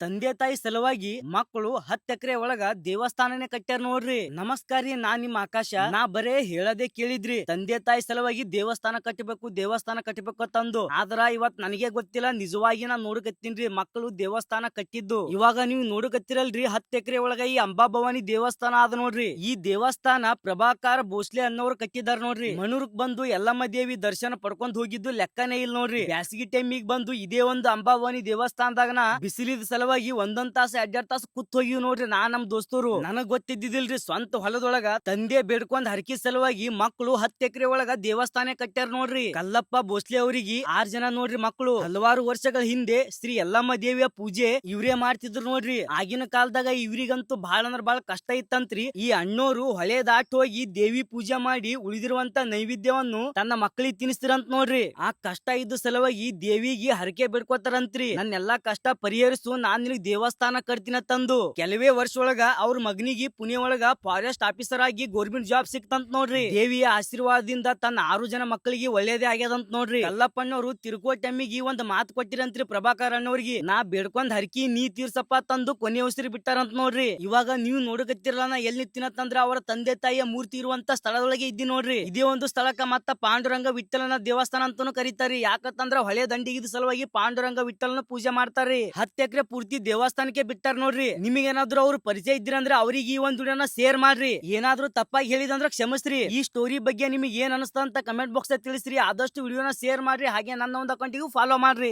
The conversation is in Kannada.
ತಂದೆ ತಾಯಿ ಸಲುವಾಗಿ ಮಕ್ಕಳು 10 ಎಕರೆ ಒಳಗ ದೇವಸ್ಥಾನನೇ ಕಟ್ಟ್ಯಾರ ನೋಡ್ರಿ. ನಮಸ್ಕಾರಿ, ನಾ ನಿಮ್ಮ ಆಕಾಶ. ನಾ ಬರೇ ಹೇಳದೆ ಕೇಳಿದ್ರಿ, ತಂದೆ ತಾಯಿ ಸಲುವಾಗಿ ದೇವಸ್ಥಾನ ಕಟ್ಟಬೇಕು ತಂದು. ಆದ್ರ ಇವತ್ ನನಗೆ ಗೊತ್ತಿಲ್ಲ, ನಿಜವಾಗಿ ನಾ ನೋಡಕತ್ತೀನ್ರಿ ಮಕ್ಕಳು ದೇವಸ್ಥಾನ ಕಟ್ಟಿದ್ದು. ಇವಾಗ ನೀವು ನೋಡಕತ್ತಿರಲ್ರಿ, 10 ಎಕರೆ ಒಳಗ ಈ ಅಂಬಾಭವಾನಿ ದೇವಸ್ಥಾನ ಆದ ನೋಡ್ರಿ. ಈ ದೇವಸ್ಥಾನ ಪ್ರಭಾಕರ ಭೋಸ್ಲೆ ಅನ್ನೋರು ಕಟ್ಟಿದಾರ ನೋಡ್ರಿ. ಮನೂರ್ಕ್ ಬಂದು ಯಲ್ಲಮ್ಮ ದೇವಿ ದರ್ಶನ ಪಡ್ಕೊಂಡ್ ಹೋಗಿದ್ದು ಲೆಕ್ಕನೇ ಇಲ್ಲ ನೋಡ್ರಿ. ಬ್ಯಾಸಗಿ ಟೈಮಿಗೆ ಬಂದು ಇದೇ ಒಂದು ಅಂಬಾಭವಾನಿ ದೇವಸ್ಥಾನದಾಗನ ಬಿಸಿಲಿದ ಸಲುವಾಗಿ ಒಂದೊಂದ್ ತಾಸ 2 ತಾಸು ಕೂತ್ ಹೋಗಿವ್ ನೋಡ್ರಿ. ನಮ್ ದೋಸ್ತರು ನನಗ್ ಗೊತ್ತಿದ್ದಿಲ್ರಿ, ಸ್ವಂತ ಹೊಲದೊಳಗ ತಂದೆ ಬೇಡ್ಕೊಂಡ್ ಹರಕಿ ಸಲುವಾಗಿ ಮಕ್ಕಳು 10 ಎಕರೆ ಒಳಗ ದೇವಸ್ಥಾನ ಕಟ್ಟ್ಯಾರ ನೋಡ್ರಿ. ಕಲ್ಲಪ್ಪ ಭೋಸ್ಲೆ ಅವರಿಗೆ 6 ಜನ ನೋಡ್ರಿ ಮಕ್ಕಳು. ಹಲವಾರು ವರ್ಷಗಳ ಹಿಂದೆ ಶ್ರೀ ಯಲ್ಲಮ್ಮ ದೇವಿಯ ಪೂಜೆ ಇವ್ರೇ ಮಾಡ್ತಿದ್ರು ನೋಡ್ರಿ. ಆಗಿನ ಕಾಲದಾಗ ಇವ್ರಿಗಂತೂ ಬಾಳ ಅಂದ್ರ ಬಾಳ ಕಷ್ಟ ಇತ್ತಂತ್ರಿ. ಈ ಅಣ್ಣೋರು ಹೊಳೆ ದಾಟ್ ಹೋಗಿ ದೇವಿ ಪೂಜೆ ಮಾಡಿ ಉಳಿದಿರುವಂತ ನೈವೇದ್ಯವನ್ನು ತನ್ನ ಮಕ್ಕಳಿಗೆ ತಿನ್ನಿಸ್ತಿರಂತ ನೋಡ್ರಿ. ಆ ಕಷ್ಟ ಇದ್ದ ಸಲುವಾಗಿ ದೇವಿಗೆ ಹರಕೆ ಬೇಡ್ಕೋತಾರಂತ್ರಿ, ನನ್ನೆಲ್ಲಾ ಕಷ್ಟ ಪರಿಹರಿಸು, ನಾನ್ ನಿನಗ್ ದೇವಸ್ಥಾನ ಕಟ್ತೀನ ತಂದು. ಕೆಲವೇ ವರ್ಷ ಒಳಗ ಅವ್ರ ಮಗನಿಗೆ ಪುಣೆ ಒಳಗ ಫಾರೆಸ್ಟ್ ಆಫೀಸರ್ ಆಗಿ ಗೌರ್ಮೆಂಟ್ ಜಾಬ್ ಸಿಕ್ತಂತ ನೋಡ್ರಿ. ದೇವಿಯ ಆಶೀರ್ವಾದದಿಂದ ತನ್ನ 6 ಜನ ಮಕ್ಕಳಿಗೆ ಒಳ್ಳೇದೇ ಆಗ್ಯದಂತ ನೋಡ್ರಿ. ಕಲ್ಲಪ್ಪಣ್ಣವ್ರು ತಿರುಕೋ ಟೈಮಿಗೆ ಒಂದು ಮಾತು ಕೊಟ್ಟಿರಂತ್ರಿ ಪ್ರಭಾಕರ್ ಅಣ್ಣವ್ರಿಗೆ, ನಾ ಬೇಡ್ಕೊಂಡ್ ಹರಕಿ ನೀ ತೀರ್ಸಪ್ಪ ತಂದು ಕೊನೆ ಉಸಿರಿ ಬಿಟ್ಟಾರಂತ ನೋಡ್ರಿ. ಇವಾಗ ನೀವು ನೋಡಕತ್ತಿರಲ್ಲ, ನಾ ಎಲ್ಲಿ ನಿಂತಿನಂತಂದ್ರ ಅವರ ತಂದೆ ತಾಯಿಯ ಮೂರ್ತಿ ಇರುವಂತ ಸ್ಥಳದೊಳಗೆ ಇದ್ದಿ ನೋಡ್ರಿ. ಇದೇ ಒಂದು ಸ್ಥಳಕ್ಕ ಮತ್ತ ಪಾಂಡುರಂಗ ವಿಠಲನ ದೇವಸ್ಥಾನ ಅಂತಾನು ಕರೀತಾರಿ. ಯಾಕಂತಂದ್ರ ಹೊಳೆ ದಂಡಿಗಿದ ಸಲುವಾಗಿ ಪಾಂಡುರಂಗ ವಿಠಲನ ಪೂಜೆ ಮಾಡ್ತಾರ್ರಿ. 10 ಎಕರೆ ಪೂರ್ತಿ ದೇವಸ್ಥಾನಕ್ಕೆ ಬಿಟ್ಟಾರ ನೋಡ್ರಿ. ನಿಮಗೇನಾದ್ರೂ ಅವ್ರ ಪರಿಚಯ ಇದ್ರಂದ್ರೆ ಅವ್ರಿಗೆ ಈ ಒಂದು ವಿಡಿಯೋನ ಶೇರ್ ಮಾಡ್ರಿ. ಏನಾದ್ರೂ ತಪ್ಪಾಗಿ ಹೇಳಿದಂದ್ರ ಕ್ಷಮಿಸ್ರಿ. ಈ ಸ್ಟೋರಿ ಬಗ್ಗೆ ನಿಮಗೆ ಏನ್ ಅನಿಸ್ತಾ ಅಂತ ಕಮೆಂಟ್ ಬಾಕ್ಸ್ ತಿಳಿಸ್ರಿ. ಆದಷ್ಟು ವಿಡಿಯೋನ ಶೇರ್ ಮಾಡ್ರಿ. ಹಾಗೆ ನನ್ನ ಒಂದು ಅಕೌಂಟಿಗೂ ಫಾಲೋ ಮಾಡ್ರಿ.